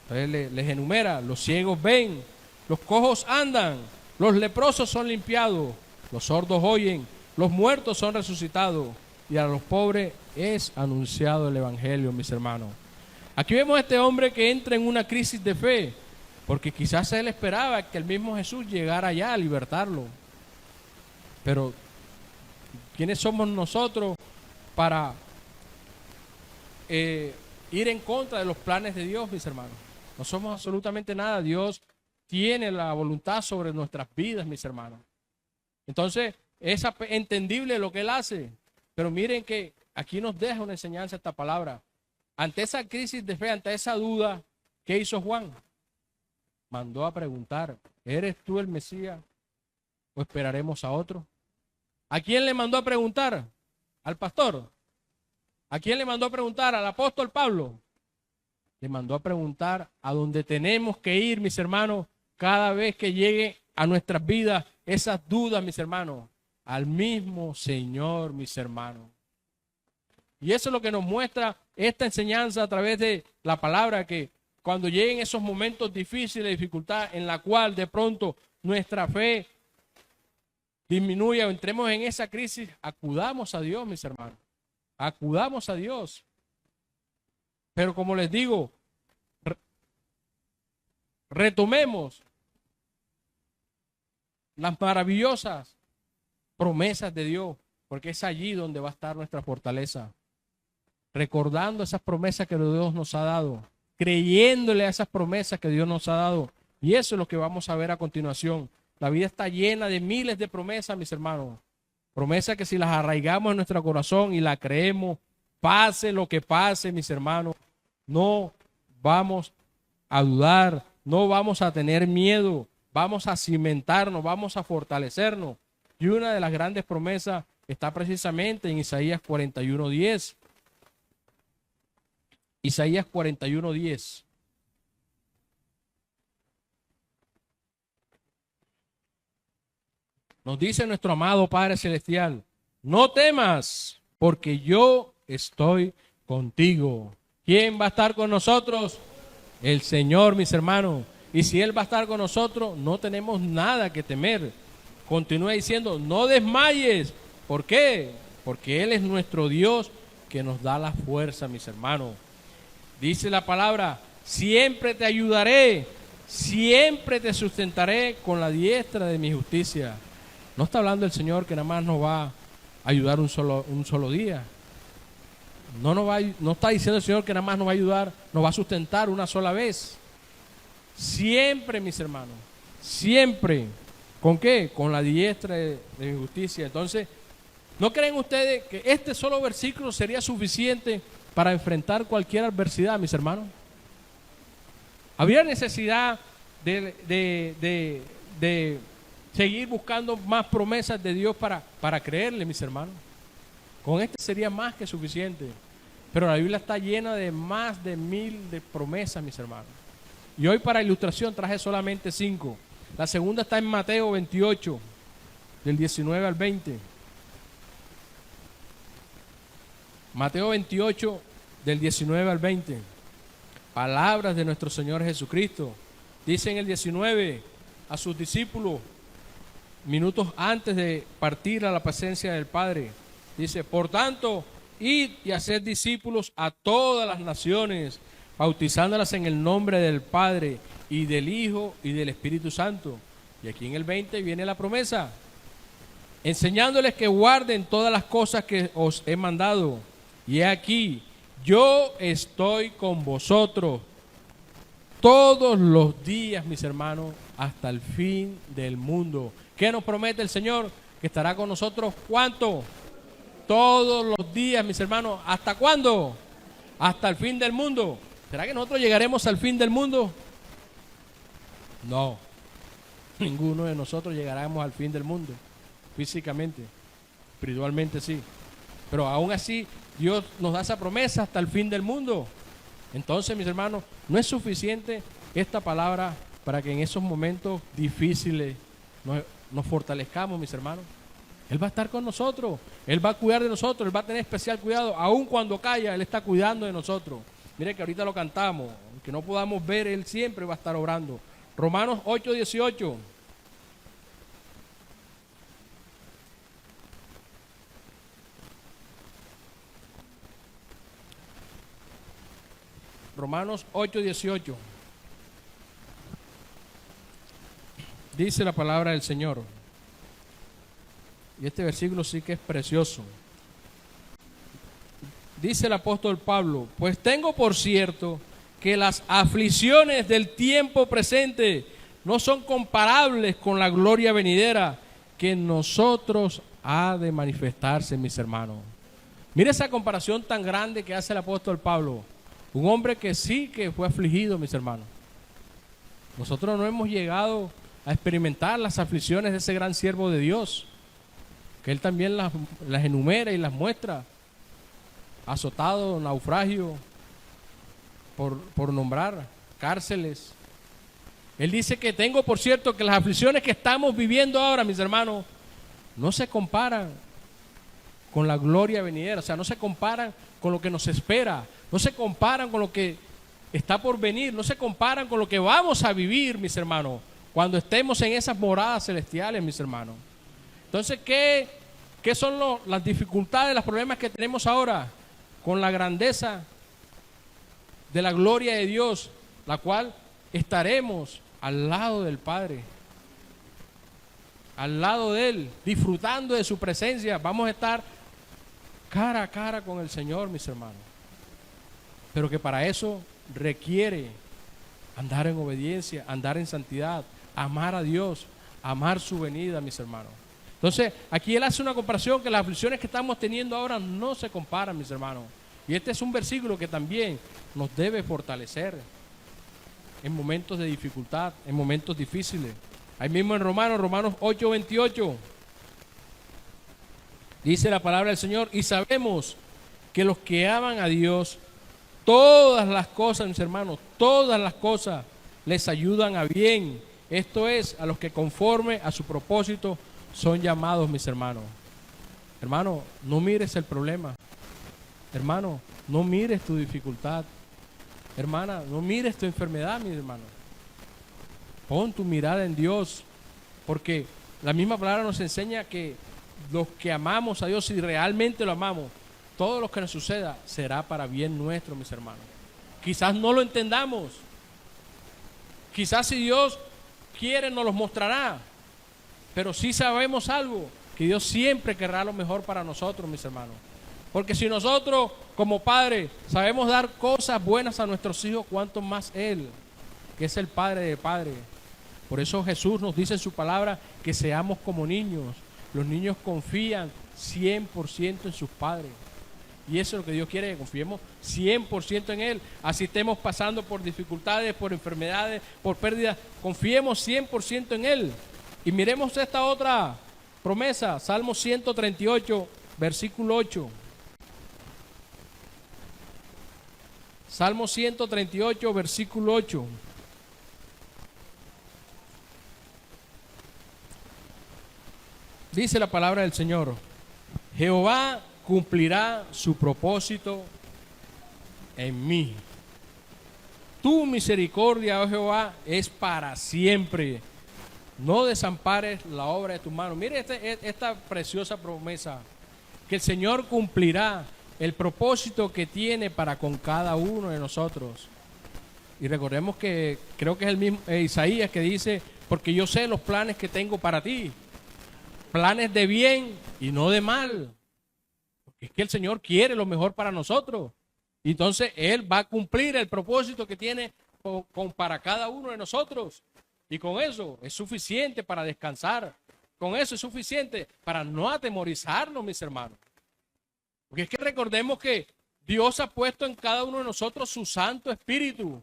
Entonces les enumera: los ciegos ven, los cojos andan, los leprosos son limpiados, los sordos oyen, los muertos son resucitados, y a los pobres es anunciado el Evangelio, mis hermanos. Aquí vemos a este hombre que entra en una crisis de fe, porque quizás él esperaba que el mismo Jesús llegara allá a libertarlo. Pero ¿quiénes somos nosotros para ir en contra de los planes de Dios, mis hermanos? No somos absolutamente nada. Dios tiene la voluntad sobre nuestras vidas, mis hermanos. Entonces, es entendible lo que Él hace. Pero miren que aquí nos deja una enseñanza esta palabra. Ante esa crisis de fe, ante esa duda, ¿qué hizo Juan? Mandó a preguntar: ¿eres tú el Mesías o esperaremos a otro? ¿A quién le mandó a preguntar? ¿Al pastor? ¿A quién le mandó a preguntar? ¿Al apóstol Pablo? Le mandó a preguntar a donde tenemos que ir, mis hermanos, cada vez que llegue a nuestras vidas esas dudas, mis hermanos. al mismo Señor, mis hermanos. Y eso es lo que nos muestra esta enseñanza a través de la palabra, que cuando lleguen esos momentos difíciles, de dificultad, en la cual de pronto nuestra fe disminuya o entremos en esa crisis, acudamos a Dios, mis hermanos. Acudamos a Dios. Pero como les digo, retomemos las maravillosas promesas de Dios, porque es allí donde va a estar nuestra fortaleza. Recordando esas promesas que Dios nos ha dado, creyéndole a esas promesas que Dios nos ha dado. Y eso es lo que vamos a ver a continuación. La vida está llena de miles de promesas, mis hermanos. Promesas que si las arraigamos en nuestro corazón y las creemos, pase lo que pase, mis hermanos, no vamos a dudar, no vamos a tener miedo, vamos a cimentarnos, vamos a fortalecernos. Y una de las grandes promesas está precisamente en Isaías 41:10. Isaías 41:10. Nos dice nuestro amado Padre Celestial: no temas, porque yo estoy contigo. ¿Quién va a estar con nosotros? El Señor, mis hermanos. Y si Él va a estar con nosotros, no tenemos nada que temer. Continúa diciendo: no desmayes. ¿Por qué? Porque Él es nuestro Dios que nos da la fuerza, mis hermanos. Dice la palabra: siempre te ayudaré, siempre te sustentaré con la diestra de mi justicia. No está hablando el Señor que nada más nos va a ayudar un solo día. No está diciendo el Señor que nada más nos va a ayudar, nos va a sustentar una sola vez. Siempre, mis hermanos, siempre. ¿Con qué? Con la diestra de mi justicia. Entonces, ¿no creen ustedes que este solo versículo sería suficiente para enfrentar cualquier adversidad, mis hermanos? ¿Habría necesidad de seguir buscando más promesas de Dios para creerle, mis hermanos? Con este sería más que suficiente. Pero la Biblia está llena de más de 1000 de promesas, mis hermanos. Y hoy para ilustración traje solamente 5. La segunda está en Mateo 28, del 19 al 20. Mateo 28, del 19 al 20. Palabras de nuestro Señor Jesucristo. Dice en el 19 a sus discípulos, minutos antes de partir a la presencia del Padre. Dice: por tanto, id y haced discípulos a todas las naciones, bautizándolas en el nombre del Padre y del Hijo y del Espíritu Santo. Y aquí en el 20 viene la promesa: enseñándoles que guarden todas las cosas que os he mandado. Y he aquí, yo estoy con vosotros todos los días, mis hermanos, hasta el fin del mundo. ¿Qué nos promete el Señor? Que estará con nosotros, ¿cuánto? Todos los días, mis hermanos. ¿Hasta cuándo? Hasta el fin del mundo. ¿Será que nosotros llegaremos al fin del mundo? No. Ninguno de nosotros llegaremos al fin del mundo. Físicamente. Espiritualmente sí. Pero aún así, Dios nos da esa promesa hasta el fin del mundo. Entonces, mis hermanos, no es suficiente esta palabra para que en esos momentos difíciles nos fortalezcamos, mis hermanos. Él va a estar con nosotros, Él va a cuidar de nosotros, Él va a tener especial cuidado. Aun cuando calla, Él está cuidando de nosotros. Mire que ahorita lo cantamos, aunque no podamos ver, Él siempre va a estar obrando. Romanos 8:18. Romanos 8:18. Dice la palabra del Señor. Y este versículo sí que es precioso. Dice el apóstol Pablo: pues tengo por cierto que las aflicciones del tiempo presente no son comparables con la gloria venidera que en nosotros ha de manifestarse, mis hermanos. Mire esa comparación tan grande que hace el apóstol Pablo. Un hombre que sí que fue afligido, mis hermanos. Nosotros no hemos llegado a experimentar las aflicciones de ese gran siervo de Dios, que él también las enumera y las muestra. Azotado, naufragio, por nombrar, cárceles. Él dice que tengo por cierto que las aflicciones que estamos viviendo ahora, mis hermanos, no se comparan con la gloria venidera, o sea, no se comparan con lo que nos espera, no se comparan con lo que está por venir, no se comparan con lo que vamos a vivir, mis hermanos, cuando estemos en esas moradas celestiales, mis hermanos. Entonces, ¿qué son las dificultades, los problemas que tenemos ahora con la grandeza de la gloria de Dios, la cual estaremos al lado del Padre, al lado de Él, disfrutando de su presencia? Vamos a estar cara a cara con el Señor, mis hermanos. Pero que para eso requiere andar en obediencia, andar en santidad, amar a Dios, amar su venida, mis hermanos. Entonces, aquí él hace una comparación que las aflicciones que estamos teniendo ahora no se comparan, mis hermanos. Y este es un versículo que también nos debe fortalecer en momentos de dificultad, en momentos difíciles. Ahí mismo en Romanos 8:28, dice la palabra del Señor: y sabemos que los que aman a Dios, todas las cosas, mis hermanos, todas las cosas les ayudan a bien. Esto es, a los que conforme a su propósito son llamados, mis hermanos. Hermano, no mires el problema. Hermano, no mires tu dificultad. Hermana, no mires tu enfermedad, mi hermano. Pon tu mirada en Dios, porque la misma palabra nos enseña que los que amamos a Dios, si realmente lo amamos, todo lo que nos suceda será para bien nuestro, mis hermanos. Quizás no lo entendamos. Quizás si Dios quiere nos los mostrará. Pero sí sabemos algo, que Dios siempre querrá lo mejor para nosotros, mis hermanos. Porque si nosotros como padres sabemos dar cosas buenas a nuestros hijos, cuánto más Él, que es el Padre de padres. Por eso Jesús nos dice en su palabra que seamos como niños. Los niños confían 100% en sus padres. Y eso es lo que Dios quiere, que confiemos 100% en Él. Así estemos pasando por dificultades, por enfermedades, por pérdidas, confiemos 100% en Él. Y miremos esta otra promesa, Salmo 138, versículo 8. Salmo 138, versículo 8. Dice la palabra del Señor: Jehová cumplirá su propósito en mí. Tu misericordia, oh Jehová, es para siempre. No desampares la obra de tu mano. Mire esta preciosa promesa, que el Señor cumplirá el propósito que tiene para con cada uno de nosotros. Y recordemos que creo que es el mismo Isaías que dice: porque yo sé los planes que tengo para ti, planes de bien y no de mal. Porque es que el Señor quiere lo mejor para nosotros. Y entonces Él va a cumplir el propósito que tiene para cada uno de nosotros. Y con eso es suficiente para descansar. Con eso es suficiente para no atemorizarnos, mis hermanos. Porque es que recordemos que Dios ha puesto en cada uno de nosotros su Santo Espíritu.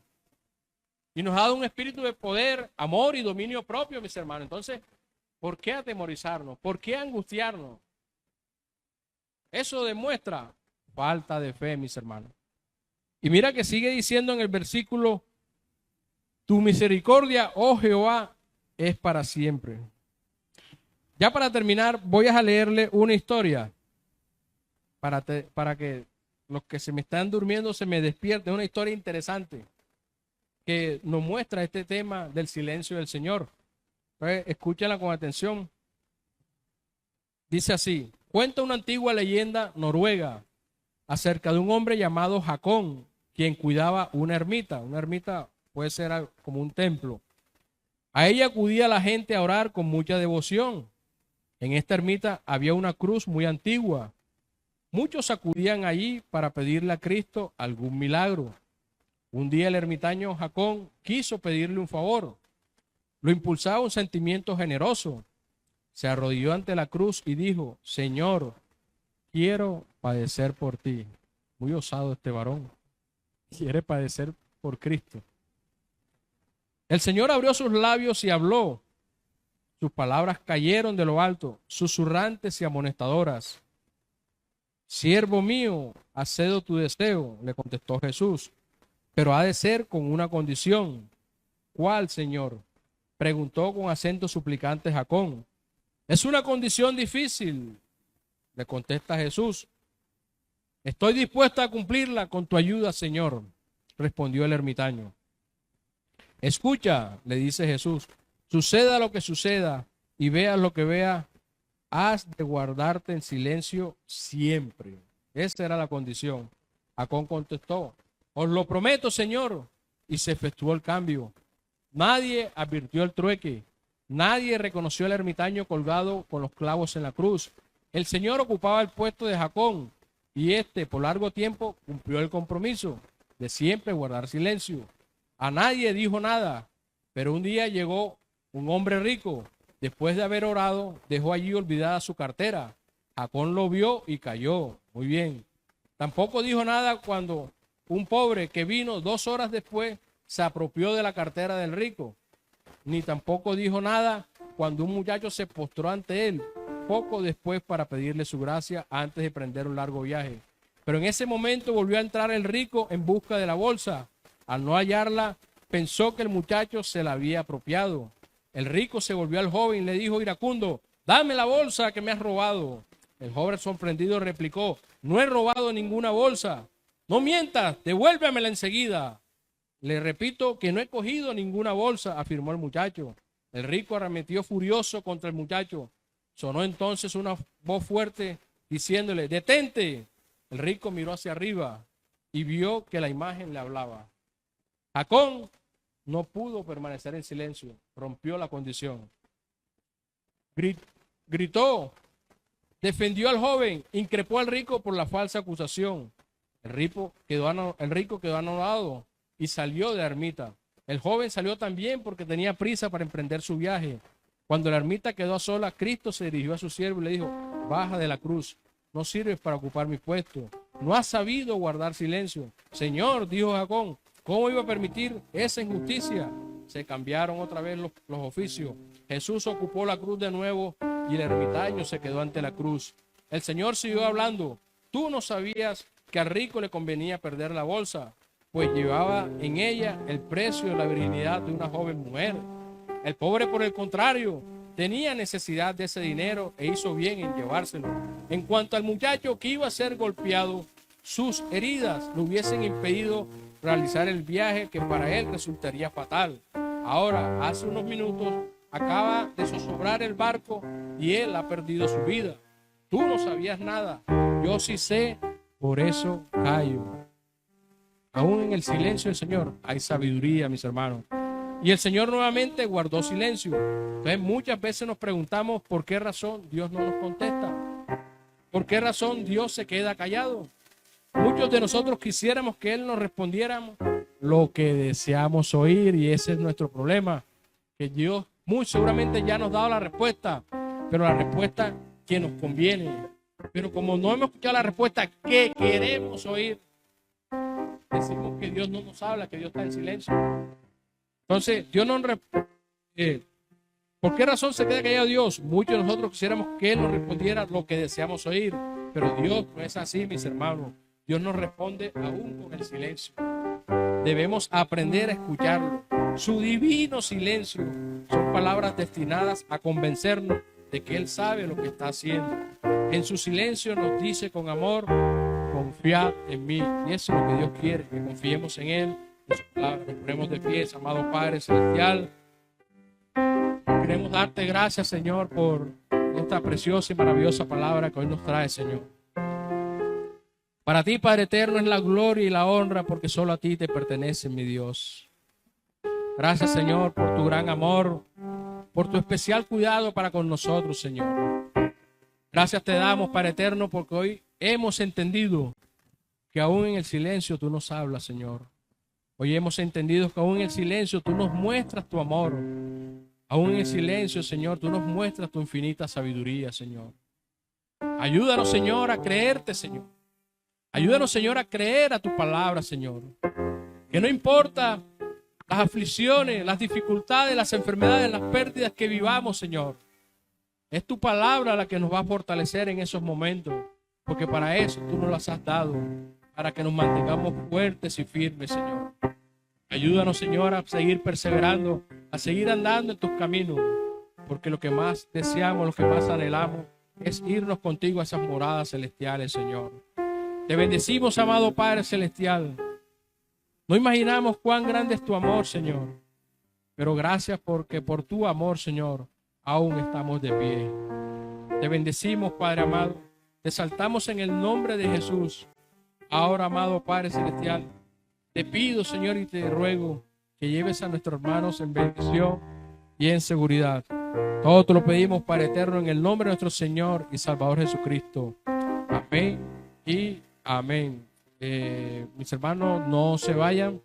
Y nos ha dado un espíritu de poder, amor y dominio propio, mis hermanos. Entonces, ¿por qué atemorizarnos? ¿Por qué angustiarnos? Eso demuestra falta de fe, mis hermanos. Y mira que sigue diciendo en el versículo: tu misericordia, oh Jehová, es para siempre. Ya para terminar, voy a leerle una historia para que los que se me están durmiendo se me despierten. Una historia interesante que nos muestra este tema del silencio del Señor. Entonces, escúchenla con atención. Dice así: cuenta una antigua leyenda noruega acerca de un hombre llamado Jacón, quien cuidaba una ermita. Una ermita puede ser como un templo. A ella acudía la gente a orar con mucha devoción. En esta ermita había una cruz muy antigua. Muchos acudían allí para pedirle a Cristo algún milagro. Un día el ermitaño Jacón quiso pedirle un favor. Lo impulsaba un sentimiento generoso. Se arrodilló ante la cruz y dijo: Señor, quiero padecer por ti. Muy osado este varón. Quiere padecer por Cristo. El Señor abrió sus labios y habló. Sus palabras cayeron de lo alto, susurrantes y amonestadoras. Siervo mío, accedo tu deseo, le contestó Jesús, pero ha de ser con una condición. ¿Cuál, Señor?, preguntó con acento suplicante Jacón. Es una condición difícil, le contesta Jesús. Estoy dispuesta a cumplirla con tu ayuda, Señor, respondió el ermitaño. Escucha, le dice Jesús, suceda lo que suceda y veas lo que veas, has de guardarte en silencio siempre. Esa era la condición. Jacón contestó, os lo prometo, Señor, y se efectuó el cambio. Nadie advirtió el trueque, nadie reconoció al ermitaño colgado con los clavos en la cruz. El Señor ocupaba el puesto de Jacón y éste por largo tiempo cumplió el compromiso de siempre guardar silencio. A nadie dijo nada, pero un día llegó un hombre rico. Después de haber orado, dejó allí olvidada su cartera. Jacón lo vio y cayó. Muy bien. Tampoco dijo nada cuando un pobre que vino 2 horas después se apropió de la cartera del rico. Ni tampoco dijo nada cuando un muchacho se postró ante él poco después para pedirle su gracia antes de emprender un largo viaje. Pero en ese momento volvió a entrar el rico en busca de la bolsa. Al no hallarla, pensó que el muchacho se la había apropiado. El rico se volvió al joven y le dijo iracundo, dame la bolsa que me has robado. El joven sorprendido replicó, no he robado ninguna bolsa. No mientas, devuélvemela enseguida. Le repito que no he cogido ninguna bolsa, afirmó el muchacho. El rico arremetió furioso contra el muchacho. Sonó entonces una voz fuerte diciéndole, detente. El rico miró hacia arriba y vio que la imagen le hablaba. Jacón no pudo permanecer en silencio, rompió la condición. Gritó, defendió al joven, increpó al rico por la falsa acusación. El rico quedó anonadado y salió de la ermita. El joven salió también porque tenía prisa para emprender su viaje. Cuando la ermita quedó a sola, Cristo se dirigió a su siervo y le dijo, baja de la cruz, no sirves para ocupar mi puesto. No has sabido guardar silencio. Señor, dijo Jacón, ¿cómo iba a permitir esa injusticia? Se cambiaron otra vez los oficios. Jesús ocupó la cruz de nuevo y el ermitaño se quedó ante la cruz. El Señor siguió hablando. Tú no sabías que al rico le convenía perder la bolsa, pues llevaba en ella el precio de la virginidad de una joven mujer. El pobre, por el contrario, tenía necesidad de ese dinero e hizo bien en llevárselo. En cuanto al muchacho que iba a ser golpeado, sus heridas le hubiesen impedido realizar el viaje que para él resultaría fatal. Ahora, hace unos minutos, acaba de zozobrar el barco y él ha perdido su vida. Tú no sabías nada, yo sí sé, por eso callo. Aún en el silencio del Señor hay sabiduría, mis hermanos. Y el Señor nuevamente guardó silencio. Entonces muchas veces nos preguntamos por qué razón Dios no nos contesta. ¿Por qué razón Dios se queda callado? Muchos de nosotros quisiéramos que Él nos respondiera lo que deseamos oír y ese es nuestro problema. Que Dios muy seguramente ya nos ha dado la respuesta, pero la respuesta que nos conviene. Pero como no hemos escuchado la respuesta que queremos oír, decimos que Dios no nos habla, que Dios está en silencio. Entonces, Dios no ¿por qué razón se queda callado Dios? Muchos de nosotros quisiéramos que Él nos respondiera lo que deseamos oír, pero Dios no es así, mis hermanos. Dios nos responde aún con el silencio. Debemos aprender a escucharlo. Su divino silencio son palabras destinadas a convencernos de que Él sabe lo que está haciendo. En su silencio nos dice con amor, confiad en mí. Y eso es lo que Dios quiere, que confiemos en Él. Nos ponemos de pie, amado Padre Celestial. Queremos darte gracias, Señor, por esta preciosa y maravillosa palabra que hoy nos trae, Señor. Para ti, Padre eterno, es la gloria y la honra, porque solo a ti te pertenece, mi Dios. Gracias, Señor, por tu gran amor, por tu especial cuidado para con nosotros, Señor. Gracias te damos, Padre eterno, porque hoy hemos entendido que aún en el silencio tú nos hablas, Señor. Hoy hemos entendido que aún en el silencio tú nos muestras tu amor. Aún en el silencio, Señor, tú nos muestras tu infinita sabiduría, Señor. Ayúdanos, Señor, a creerte, Señor. Ayúdanos, Señor, a creer a tu palabra, Señor. Que no importa las aflicciones, las dificultades, las enfermedades, las pérdidas que vivamos, Señor. Es tu palabra la que nos va a fortalecer en esos momentos. Porque para eso tú nos las has dado. Para que nos mantengamos fuertes y firmes, Señor. Ayúdanos, Señor, a seguir perseverando, a seguir andando en tus caminos. porque lo que más deseamos, lo que más anhelamos es irnos contigo a esas moradas celestiales, Señor. Te bendecimos, amado Padre Celestial. No imaginamos cuán grande es tu amor, Señor, pero gracias porque por tu amor, Señor, aún estamos de pie. Te bendecimos, Padre amado. Te exaltamos en el nombre de Jesús. Ahora, amado Padre Celestial, te pido, Señor, y te ruego que lleves a nuestros hermanos en bendición y en seguridad. Todo te lo pedimos, Padre eterno, en el nombre de nuestro Señor y Salvador Jesucristo. Amén y amén. Mis hermanos, no se vayan.